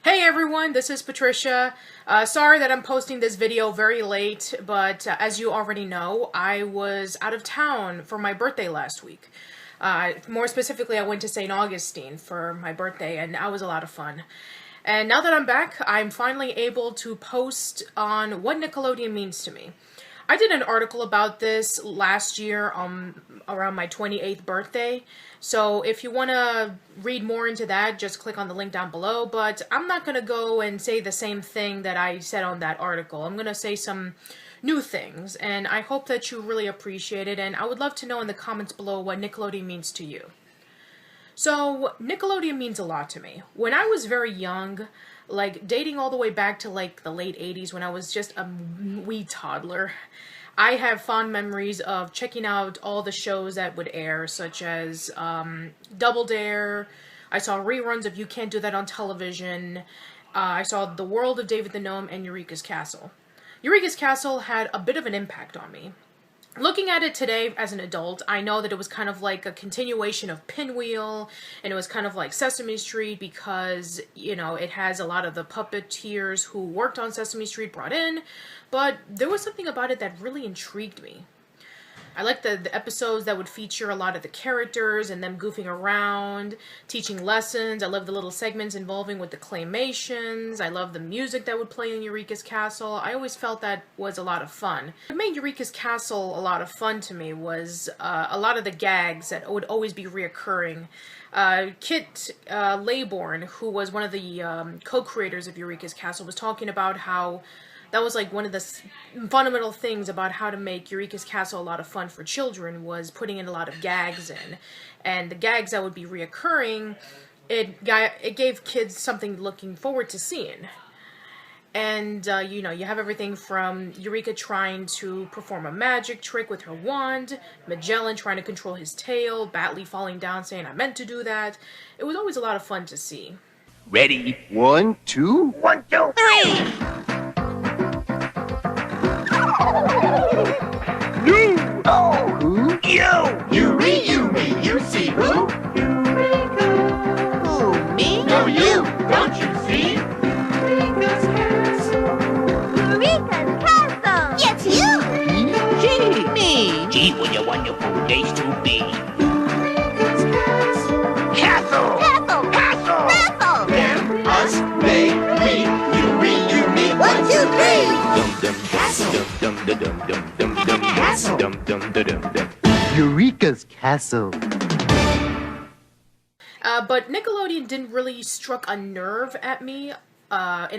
Hey everyone, this is Patricia. Sorry that I'm posting this video very late, but as you already know, I was out of town for my birthday last week. More specifically, I went to St. Augustine for my birthday, and that was a lot of fun. And now that I'm back, I'm finally able to post on what Nickelodeon means to me. I did an article about this last year around my 28th birthday, so if you want to read more into that, just click on the link down below, but I'm not going to go and say the same thing that I said on that article. I'm going to say some new things, and I hope that you really appreciate it, and I would love to know in the comments below what Nickelodeon means to you. So, Nickelodeon means a lot to me. When I was very young, like dating all the way back to like the late 80s when I was just a wee toddler, I have fond memories of checking out all the shows that would air, such as Double Dare. I saw reruns of You Can't Do That on Television. I saw The World of David the Gnome and Eureeka's Castle. Eureeka's Castle had a bit of an impact on me. Looking at it today as an adult, I know that it was kind of like a continuation of Pinwheel, and it was kind of like Sesame Street because, you know, it has a lot of the puppeteers who worked on Sesame Street brought in, but there was something about it that really intrigued me. I liked the episodes that would feature a lot of the characters and them goofing around, teaching lessons. I loved the little segments involving with the claymations. I loved the music that would play in Eureeka's Castle. I always felt that was a lot of fun. What made Eureeka's Castle a lot of fun to me was a lot of the gags that would always be reoccurring. Kit Laybourne, who was one of the co-creators of Eureeka's Castle, was talking about how that was like one of the fundamental things about how to make Eureeka's Castle a lot of fun for children was putting in a lot of gags in. And the gags that would be reoccurring, it gave kids something looking forward to seeing. And, you know, you have everything from Eureeka trying to perform a magic trick with her wand, Magellan trying to control his tail, Batley falling down saying, "I meant to do that." It was always a lot of fun to see. Ready? 1, 2. 1, 2, 3! You! Oh! Who? You! You, me, you, me, you see who? Eureeka! Who, me? No, you! Don't you see? Eureka's Castle! Eureka's Castle! Yes, you! Gee! Me! Gee, what a wonderful place to be! Eureka's Castle! Castle! Castle! Castle! Castle! Them, us, they, me, you, me, 1, 2, 3! Eureka's Castle. But Nickelodeon didn't really struck a nerve at me in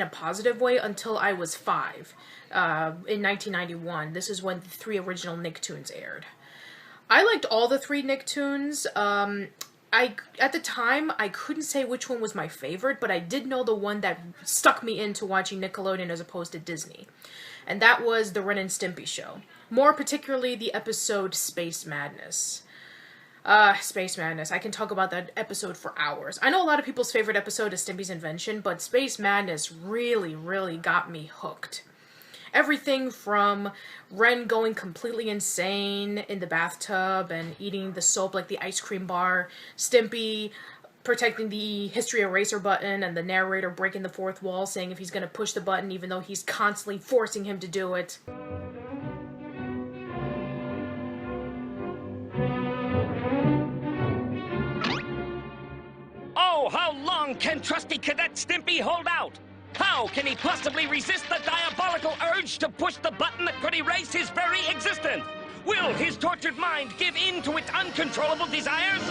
a positive way until I was 5 in 1991. This is when the 3 original Nicktoons aired. I liked all the 3 Nicktoons. At the time, I couldn't say which one was my favorite, but I did know the one that stuck me into watching Nickelodeon as opposed to Disney. And that was the Ren and Stimpy show. More particularly the episode Space Madness. Space Madness. I can talk about that episode for hours. I know a lot of people's favorite episode is Stimpy's Invention, but Space Madness really, really got me hooked. Everything from Ren going completely insane in the bathtub and eating the soap like the ice cream bar, Stimpy protecting the history eraser button, and the narrator breaking the fourth wall saying if he's going to push the button even though he's constantly forcing him to do it. Oh, how long can trusty Cadet Stimpy hold out? How can he possibly resist the diabolical urge to push the button that could erase his very existence? Will his tortured mind give in to its uncontrollable desires?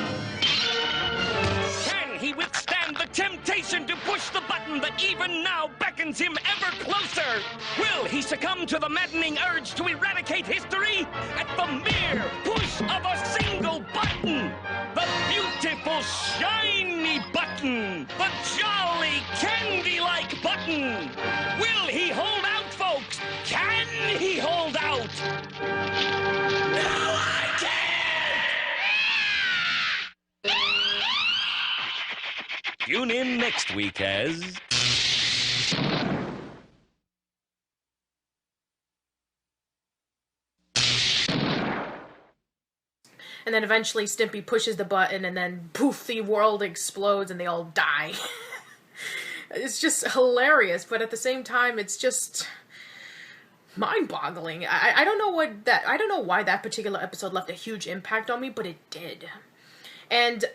Can he withstand the temptation to push the button that even now beckons him ever closer? Will he succumb to the maddening urge to eradicate history at the mere push of a single button? The beautiful, shiny button! The jolly, candy-like button! Will he hold out, folks? Can he hold out? No, I can't! Tune in next week as... And then eventually Stimpy pushes the button and then poof, the world explodes and they all die. It's just hilarious, but at the same time, it's just mind-boggling. I don't know I don't know why that particular episode left a huge impact on me, but it did. And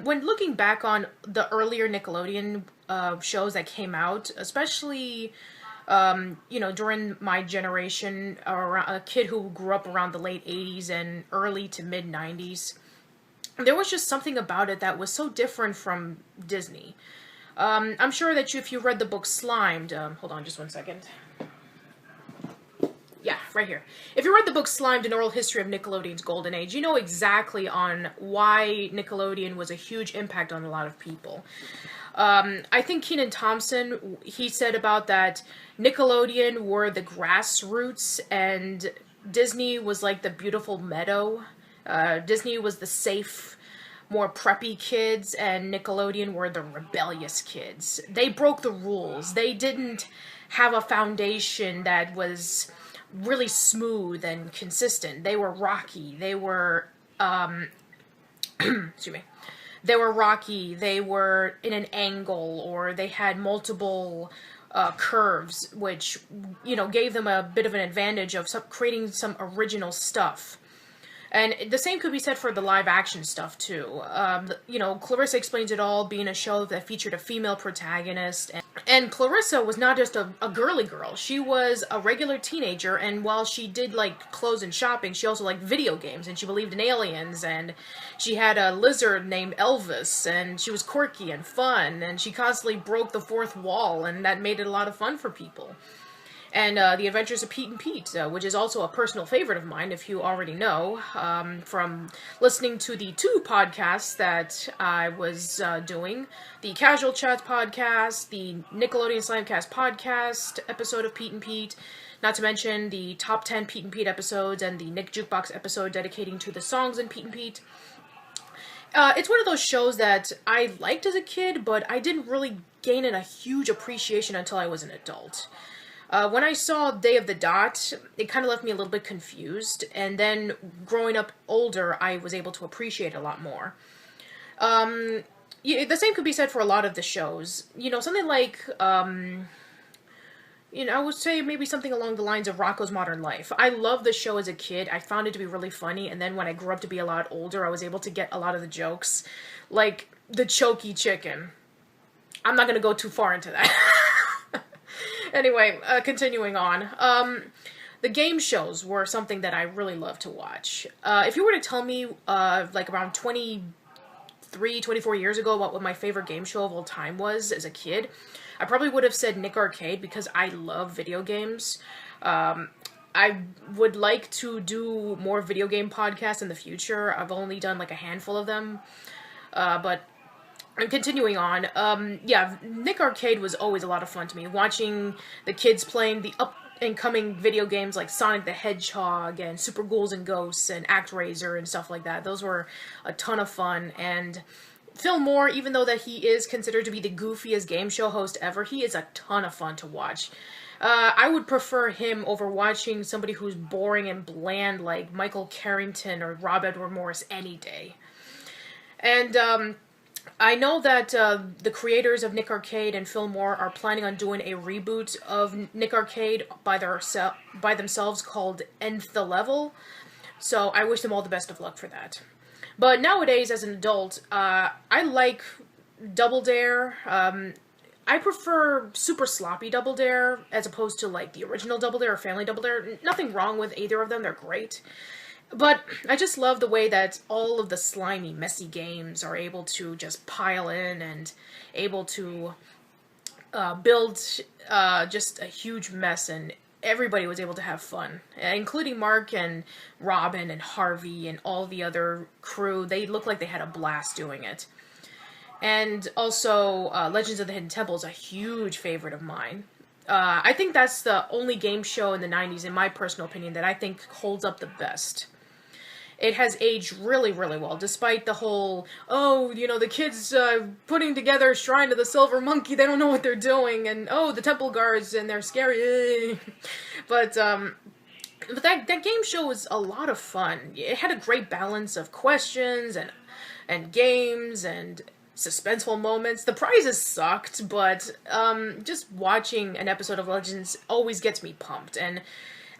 when looking back on the earlier Nickelodeon shows that came out, especially during my generation, a kid who grew up around the late 80s and early to mid 90s, there was just something about it that was so different from Disney. I'm sure that if you read the book Slimed, hold on just one second. Yeah, right here. If you read the book Slimed, An Oral History of Nickelodeon's Golden Age, you know exactly on why Nickelodeon was a huge impact on a lot of people. I think Kenan Thompson, he said about that Nickelodeon were the grassroots and Disney was like the beautiful meadow. Disney was the safe, more preppy kids, and Nickelodeon were the rebellious kids. They broke the rules. They didn't have a foundation that was really smooth and consistent. They were rocky. They were, excuse me. They were rocky. They were in an angle, or they had multiple curves, which, gave them a bit of an advantage of creating some original stuff. And the same could be said for the live-action stuff, too. Clarissa Explains It All being a show that featured a female protagonist. And Clarissa was not just a girly girl. She was a regular teenager, and while she did, like, clothes and shopping, she also liked video games, and she believed in aliens, and she had a lizard named Elvis, and she was quirky and fun, and she constantly broke the fourth wall, and that made it a lot of fun for people. And The Adventures of Pete and Pete, which is also a personal favorite of mine, if you already know, from listening to the 2 podcasts that I was doing, the Casual Chats podcast, the Nickelodeon Slamcast podcast episode of Pete and Pete, not to mention the top 10 Pete and Pete episodes and the Nick Jukebox episode dedicating to the songs in Pete and Pete. It's one of those shows that I liked as a kid, but I didn't really gain a huge appreciation until I was an adult. When I saw Day of the Dot, it kind of left me a little bit confused, and then growing up older, I was able to appreciate it a lot more. The same could be said for a lot of the shows. Something like, I would say maybe something along the lines of Rocko's Modern Life. I loved the show as a kid. I found it to be really funny, and then when I grew up to be a lot older, I was able to get a lot of the jokes, like the choky chicken. I'm not going to go too far into that. Anyway, continuing on. The game shows were something that I really loved to watch. If you were to tell me, like around 23, 24 years ago about what my favorite game show of all time was as a kid, I probably would have said Nick Arcade because I love video games. I would like to do more video game podcasts in the future. I've only done like a handful of them. But I'm continuing on. Nick Arcade was always a lot of fun to me. Watching the kids playing the up-and-coming video games like Sonic the Hedgehog and Super Ghouls and Ghosts and ActRaiser and stuff like that. Those were a ton of fun. And Phil Moore, even though that he is considered to be the goofiest game show host ever, he is a ton of fun to watch. I would prefer him over watching somebody who's boring and bland like Michael Carrington or Rob Edward Morris any day. And, I know that the creators of Nick Arcade and Phil Moore are planning on doing a reboot of Nick Arcade by themselves called Nth the Level, so I wish them all the best of luck for that. But nowadays, as an adult, I like Double Dare. I prefer Super Sloppy Double Dare as opposed to like the original Double Dare or Family Double Dare. Nothing wrong with either of them, they're great. But I just love the way that all of the slimy, messy games are able to just pile in and able to build just a huge mess, and everybody was able to have fun, including Mark and Robin and Harvey and all the other crew. They looked like they had a blast doing it. And also, Legends of the Hidden Temple is a huge favorite of mine. I think that's the only game show in the 90s, in my personal opinion, that I think holds up the best. It has aged really, really well, despite the whole, the kids putting together Shrine to the Silver Monkey, they don't know what they're doing, and, the temple guards, and they're scary. But that game show was a lot of fun. It had a great balance of questions and games, and suspenseful moments. The prizes sucked, but just watching an episode of Legends always gets me pumped, and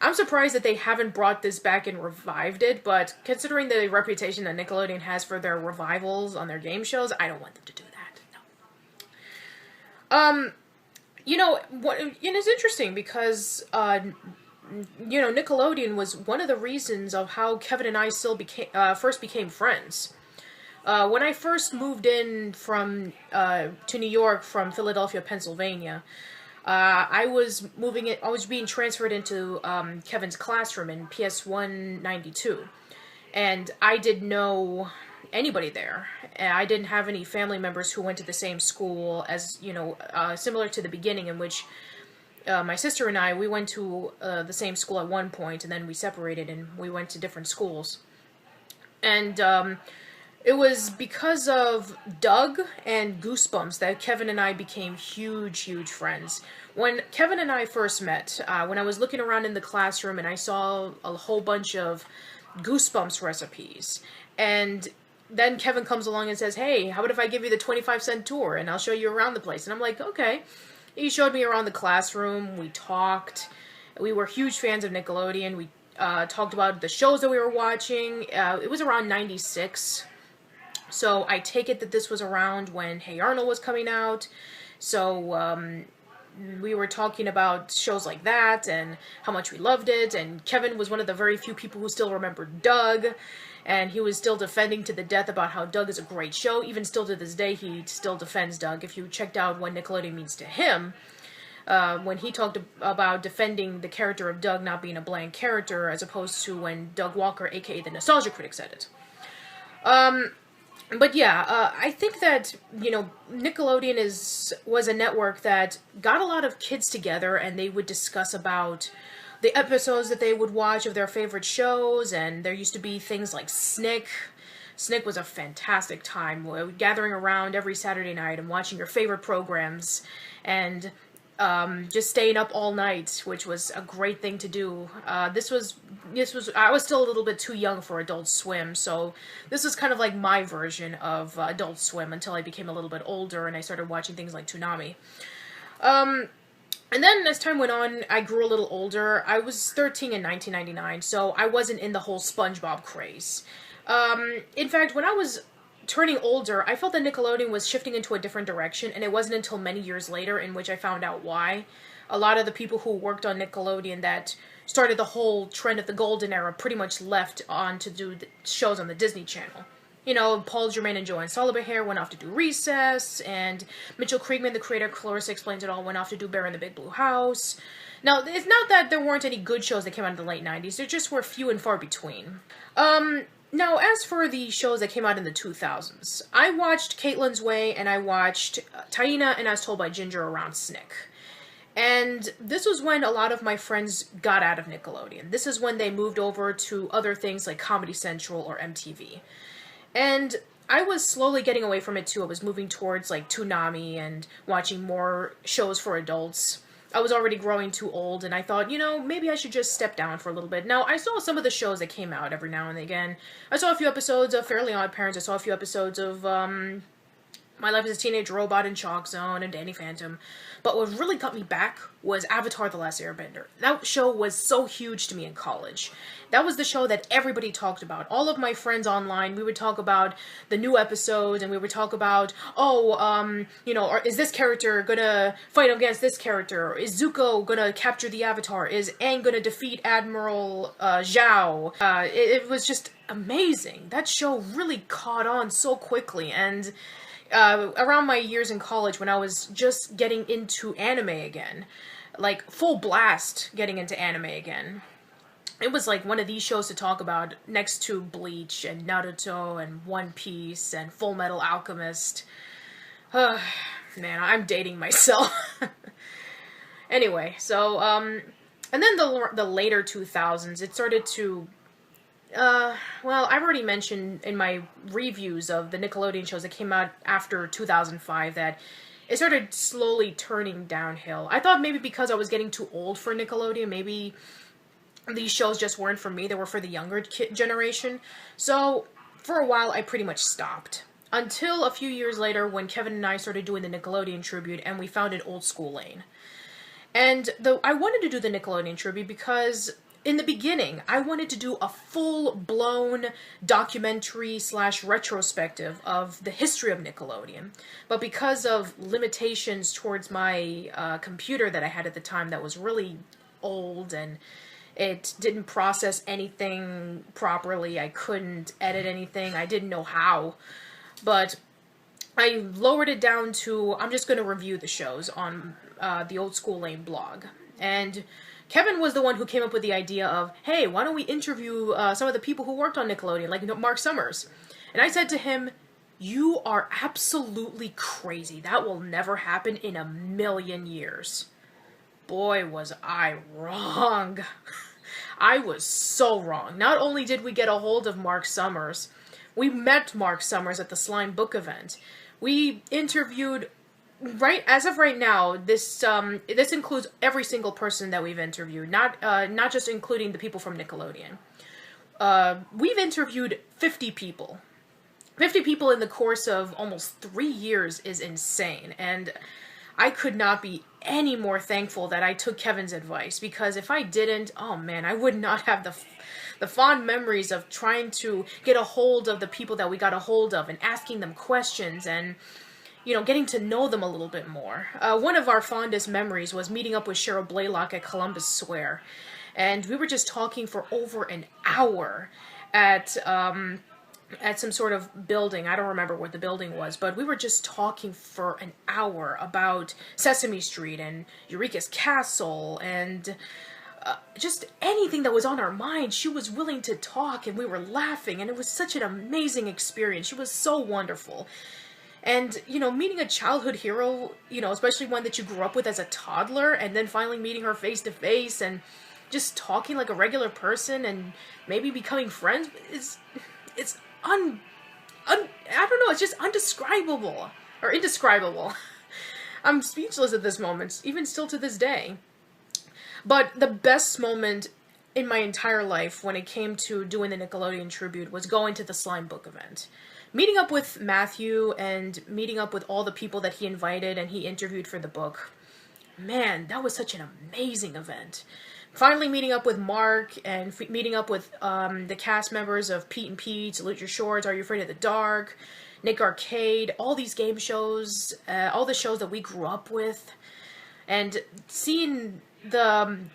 I'm surprised that they haven't brought this back and revived it, but considering the reputation that Nickelodeon has for their revivals on their game shows, I don't want them to do that, no. You know, and it's interesting because, you know, Nickelodeon was one of the reasons of how Kevin and I first became friends. When I first moved in to New York from Philadelphia, Pennsylvania, I was being transferred into Kevin's classroom in PS1 92, and I didn't know anybody there. I didn't have any family members who went to the same school as, you know, similar to the beginning in which my sister and we went to the same school at one point, and then we separated and we went to different schools. And it was because of Doug and Goosebumps that Kevin and I became huge, huge friends. When Kevin and I first met, when I was looking around in the classroom and I saw a whole bunch of Goosebumps recipes, and then Kevin comes along and says, hey, how about if I give you the 25-cent tour and I'll show you around the place? And I'm like, okay. He showed me around the classroom, we talked, we were huge fans of Nickelodeon, we talked about the shows that we were watching. It was around 96. So I take it that this was around when Hey Arnold was coming out. So we were talking about shows like that and how much we loved it. And Kevin was one of the very few people who still remembered Doug. And he was still defending to the death about how Doug is a great show. Even still to this day, he still defends Doug. If you checked out what Nickelodeon means to him, when he talked about defending the character of Doug not being a bland character, as opposed to when Doug Walker, aka the Nostalgia Critic, said it. But yeah, I think that, you know, Nickelodeon was a network that got a lot of kids together and they would discuss about the episodes that they would watch of their favorite shows, and there used to be things like Snick. Snick was a fantastic time, gathering around every Saturday night and watching your favorite programs, and just staying up all night, which was a great thing to do. I was still a little bit too young for Adult Swim, so this was kind of like my version of Adult Swim until I became a little bit older and I started watching things like Toonami. And then as time went on, I grew a little older. I was 13 in 1999, so I wasn't in the whole SpongeBob craze. In fact, when I was turning older, I felt that Nickelodeon was shifting into a different direction, and it wasn't until many years later in which I found out why. A lot of the people who worked on Nickelodeon that started the whole trend of the golden era pretty much left on to do the shows on the Disney Channel. You know, Paul Germain and Joanne Sullivan went off to do Recess, and Mitchell Kriegman, the creator of Clarissa Explains It All, went off to do Bear in the Big Blue House. Now, it's not that there weren't any good shows that came out in the late 90s, there just were few and far between. Now, as for the shows that came out in the 2000s, I watched Caitlin's Way, and I watched Taina and As Told by Ginger around Snick. And this was when a lot of my friends got out of Nickelodeon. This is when they moved over to other things like Comedy Central or MTV. And I was slowly getting away from it too. I was moving towards like Toonami and watching more shows for adults. I was already growing too old, and I thought, you know, maybe I should just step down for a little bit. Now, I saw some of the shows that came out every now and again. I saw a few episodes of Fairly Odd Parents. I saw a few episodes of My Life as a Teenage Robot and Chalk Zone and Danny Phantom. But what really got me back was Avatar: The Last Airbender. That show was so huge to me in college. That was the show that everybody talked about. All of my friends online, we would talk about the new episodes, and we would talk about, you know, is this character gonna fight against this character? Is Zuko gonna capture the Avatar? Is Aang gonna defeat Admiral Zhao? It was just amazing. That show really caught on so quickly, and around my years in college when I was just getting into anime again, like full blast getting into anime again, it was like one of these shows to talk about next to Bleach and Naruto and One Piece and Full Metal Alchemist. Man, I'm dating myself. Anyway, so, and then the later 2000s, it started to, well, I've already mentioned in my reviews of the Nickelodeon shows that came out after 2005 that it started slowly turning downhill. I thought maybe because I was getting too old for Nickelodeon, maybe these shows just weren't for me, they were for the younger generation. So, for a while, I pretty much stopped. until a few years later when Kevin and I started doing the Nickelodeon tribute and we founded Old School Lane. And I wanted to do the Nickelodeon tribute because in the beginning, I wanted to do a full-blown documentary / retrospective of the history of Nickelodeon. But because of limitations towards my computer that I had at the time that was really old and it didn't process anything properly, I couldn't edit anything, I didn't know how. But I lowered it down to, I'm just going to review the shows on the Old School Lane blog. And Kevin was the one who came up with the idea of, hey, why don't we interview some of the people who worked on Nickelodeon, like Mark Summers. And I said to him, you are absolutely crazy. That will never happen in a million years. Boy, was I wrong. I was so wrong. Not only did we get a hold of Mark Summers, we met Mark Summers at the Slime book event. We interviewed, as of right now, this includes every single person that we've interviewed, not just including the people from Nickelodeon. We've interviewed 50 people. 50 people in the course of almost 3 years is insane, and I could not be any more thankful that I took Kevin's advice, because if I didn't, oh man, I would not have the fond memories of trying to get a hold of the people that we got a hold of and asking them questions and, you know, getting to know them a little bit more. One of our fondest memories was meeting up with Cheryl Blaylock at Columbus Square, and we were just talking for over an hour at some sort of building. I don't remember what the building was, but we were just talking for an hour about Sesame Street and Eureeka's Castle and just anything that was on our mind. She was willing to talk and we were laughing, and it was such an amazing experience. She was so wonderful. And, you know, meeting a childhood hero, you know, especially one that you grew up with as a toddler, and then finally meeting her face to face and just talking like a regular person and maybe becoming friends, it's I don't know, it's just undescribable, or indescribable. I'm speechless at this moment, even still to this day. But the best moment in my entire life when it came to doing the Nickelodeon tribute was going to the Slime book event. Meeting up with Matthew and meeting up with all the people that he invited and he interviewed for the book. Man, that was such an amazing event. Finally meeting up with Mark and meeting up with the cast members of Pete and Pete, Salute Your Shorts, Are You Afraid of the Dark, Nick Arcade, all these game shows, all the shows that we grew up with, and seeing and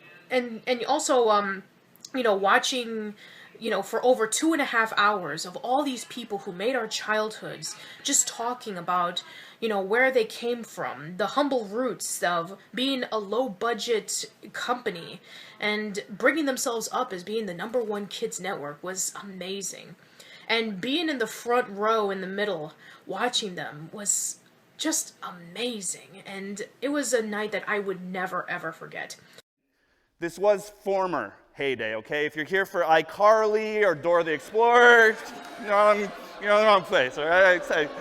also you know, watching, you know, for over 2.5 hours of all these people who made our childhoods, just talking about, you know, where they came from, the humble roots of being a low-budget company, and bringing themselves up as being the #1 kids network was amazing. And being in the front row in the middle, watching them, was just amazing. And it was a night that I would never, ever forget. This was former heyday, okay? If you're here for iCarly or Dora the Explorer, you're in the wrong place, all right? Thank you.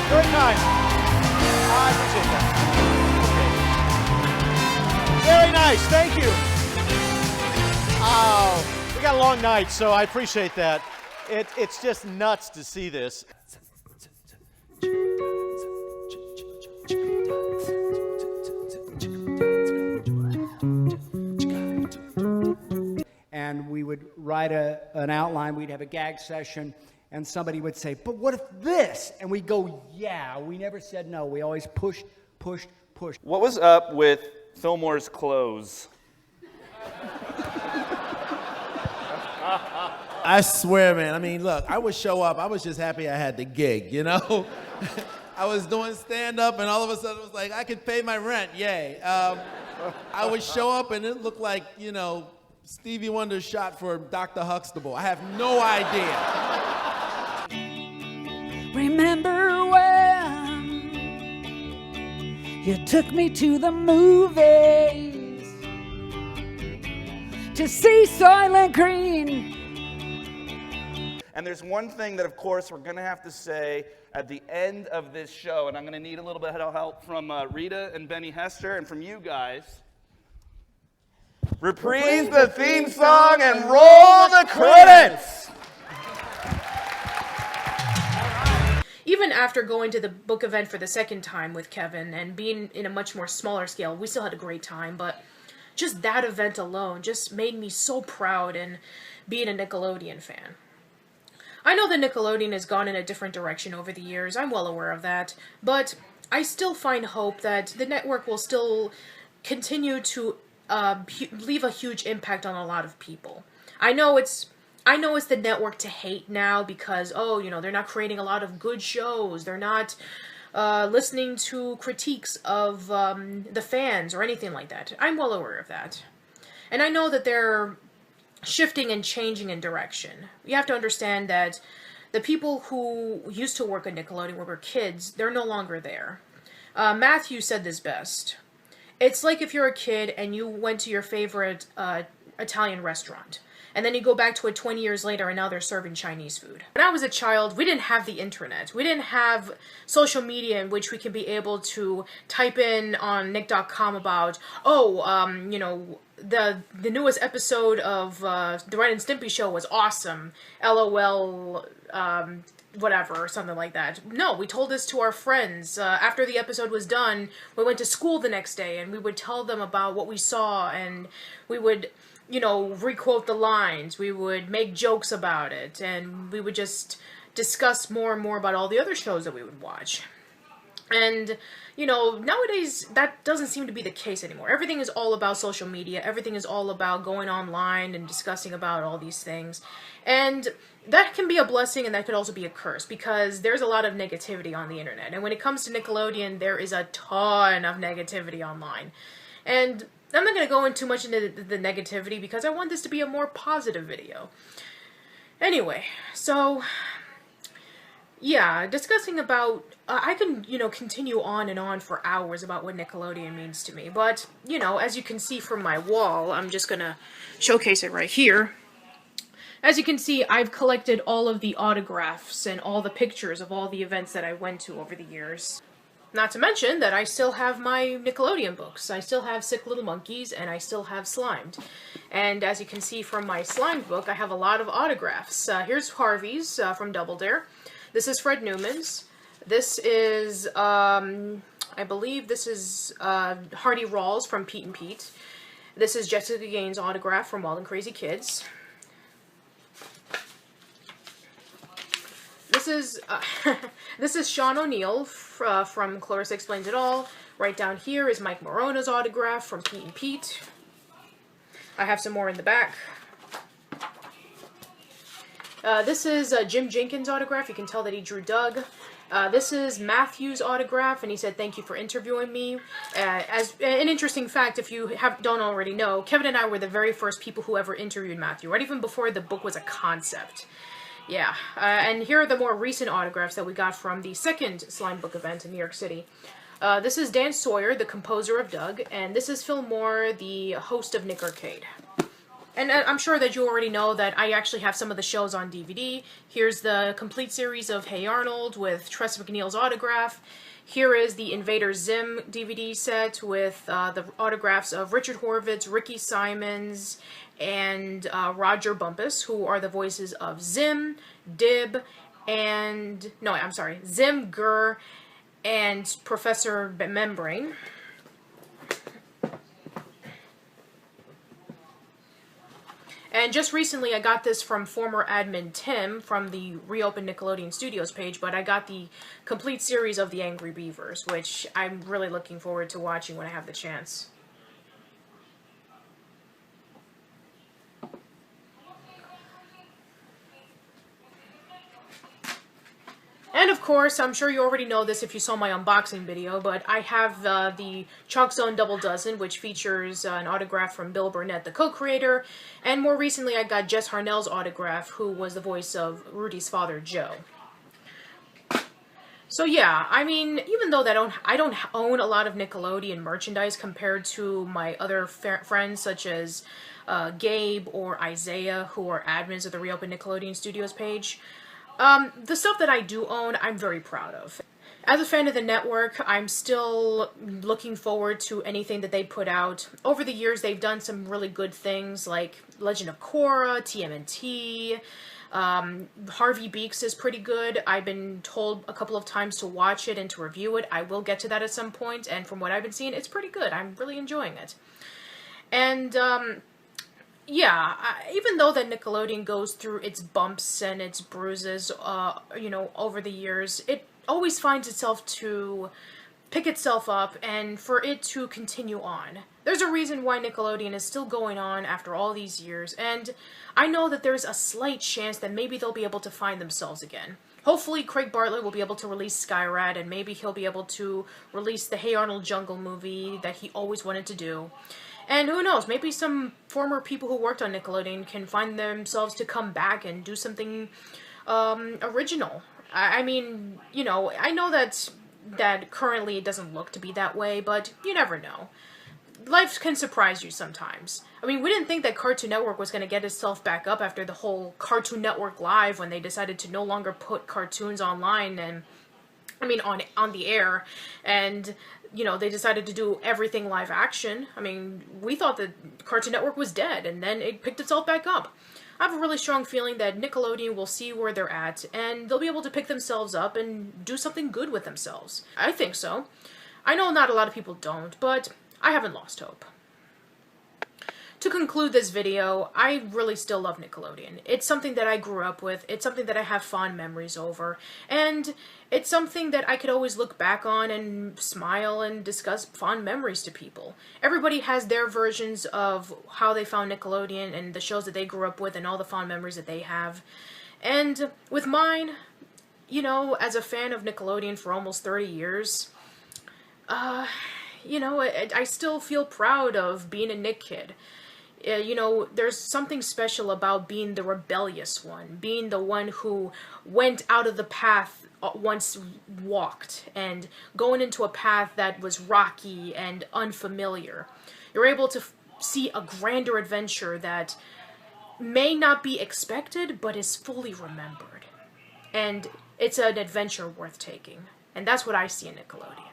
Very kind. I appreciate that. Okay. Very nice. Thank you. Oh, we got a long night, so I appreciate that. It's just nuts to see this. And we would write an outline, we'd have a gag session, and somebody would say, but what if this? And we'd go, yeah, we never said no. We always pushed. What was up with Fillmore's clothes? I swear, man. I mean, look, I would show up. I was just happy I had the gig, you know? I was doing stand-up, and all of a sudden it was like, I could pay my rent, yay. I would show up, and it looked like, you know, Stevie Wonder shot for Dr. Huxtable. I have no idea. Remember when you took me to the movies to see Soylent Green? And there's one thing that, of course, we're going to have to say at the end of this show, and I'm going to need a little bit of help from Rita and Benny Hester, and from you guys. Reprise the theme song and roll the credits! Even after going to the book event for the second time with Kevin and being in a much more smaller scale, we still had a great time, but just that event alone just made me so proud and being a Nickelodeon fan. I know that Nickelodeon has gone in a different direction over the years, I'm well aware of that, but I still find hope that the network will still continue to leave a huge impact on a lot of people. I know it's the network to hate now because, oh, you know, they're not creating a lot of good shows, they're not listening to critiques of the fans or anything like that. I'm well aware of that. And I know that they're shifting and changing in direction. You have to understand that the people who used to work at Nickelodeon when we were kids, they're no longer there. Matthew said this best. It's like if you're a kid and you went to your favorite Italian restaurant, and then you go back to it 20 years later and now they're serving Chinese food. When I was a child, we didn't have the internet. We didn't have social media in which we can be able to type in on nick.com about, you know, the newest episode of the Ren and Stimpy show was awesome. LOL, whatever, or something like that. No, we told this to our friends. After the episode was done, we went to school the next day and we would tell them about what we saw, and we would, you know, requote the lines. We would make jokes about it, and we would just discuss more and more about all the other shows that we would watch. And, you know, nowadays, that doesn't seem to be the case anymore. Everything is all about social media. Everything is all about going online and discussing about all these things. And that can be a blessing, and that could also be a curse, because there's a lot of negativity on the internet. And when it comes to Nickelodeon, there is a ton of negativity online. And I'm not going to go into much into the negativity, because I want this to be a more positive video. Anyway, so yeah, discussing about, I can, you know, continue on and on for hours about what Nickelodeon means to me, but, you know, as you can see from my wall, I'm just gonna showcase it right here. As you can see, I've collected all of the autographs and all the pictures of all the events that I went to over the years. Not to mention that I still have my Nickelodeon books. I still have Sick Little Monkeys, and I still have Slimed. And as you can see from my Slimed book, I have a lot of autographs. Here's Harvey's from Double Dare. This is Fred Newman's. This is, I believe this is Hardy Rawls from Pete and Pete. This is Jessica Gaines' autograph from Wild and Crazy Kids. This is this is Sean O'Neill from Clarissa Explains It All. Right down here is Mike Morona's autograph from Pete and Pete. I have some more in the back. This is Jim Jenkins' autograph. You can tell that he drew Doug. This is Matthew's autograph, and he said, "Thank you for interviewing me." As an interesting fact, if you don't already know, Kevin and I were the very first people who ever interviewed Matthew, right even before the book was a concept. Yeah, and here are the more recent autographs that we got from the second Slime Book event in New York City. This is Dan Sawyer, the composer of Doug, and this is Phil Moore, the host of Nick Arcade. And I'm sure that you already know that I actually have some of the shows on DVD. Here's the complete series of Hey Arnold with Tress MacNeille's autograph. Here is the Invader Zim DVD set with the autographs of Richard Horvitz, Ricky Simons, and Roger Bumpus, who are the voices of Zim, Dib, and... no, I'm sorry, Zim, Gurr, and Professor Membrane. And just recently I got this from former admin Tim from the Reopen Nickelodeon Studios page, but I got the complete series of the Angry Beavers, which I'm really looking forward to watching when I have the chance. And of course, I'm sure you already know this if you saw my unboxing video, but I have the Chalk Zone Double Dozen, which features an autograph from Bill Burnett, the co-creator, and more recently I got Jess Harnell's autograph, who was the voice of Rudy's father, Joe. So yeah, I mean, even though I don't own a lot of Nickelodeon merchandise compared to my other friends such as Gabe or Isaiah, who are admins of the Reopen Nickelodeon Studios page, The stuff that I do own, I'm very proud of. As a fan of the network, I'm still looking forward to anything that they put out. Over the years, they've done some really good things like Legend of Korra, TMNT, Harvey Beaks is pretty good. I've been told a couple of times to watch it and to review it. I will get to that at some point, and from what I've been seeing, it's pretty good. I'm really enjoying it. And, yeah, even though that Nickelodeon goes through its bumps and its bruises, you know, over the years, it always finds itself to pick itself up and for it to continue on. There's a reason why Nickelodeon is still going on after all these years, and I know that there's a slight chance that maybe they'll be able to find themselves again. Hopefully Craig Bartlett will be able to release Skyrat, and maybe he'll be able to release the Hey Arnold Jungle movie that he always wanted to do. And who knows, maybe some former people who worked on Nickelodeon can find themselves to come back and do something original. I mean, you know, I know that currently it doesn't look to be that way, but you never know. Life can surprise you sometimes. I mean, we didn't think that Cartoon Network was going to get itself back up after the whole Cartoon Network Live when they decided to no longer put cartoons online and, I mean, on the air, and, you know, they decided to do everything live action. I mean, we thought that Cartoon Network was dead, and then it picked itself back up. I have a really strong feeling that Nickelodeon will see where they're at, and they'll be able to pick themselves up and do something good with themselves. I think so. I know not a lot of people don't, but I haven't lost hope. To conclude this video, I really still love Nickelodeon. It's something that I grew up with, it's something that I have fond memories over, and it's something that I could always look back on and smile and discuss fond memories to people. Everybody has their versions of how they found Nickelodeon and the shows that they grew up with and all the fond memories that they have. And with mine, you know, as a fan of Nickelodeon for almost 30 years, you know, I still feel proud of being a Nick kid. You know, there's something special about being the rebellious one, being the one who went out of the path once walked, and going into a path that was rocky and unfamiliar. You're able to see a grander adventure that may not be expected, but is fully remembered. And it's an adventure worth taking. And that's what I see in Nickelodeon.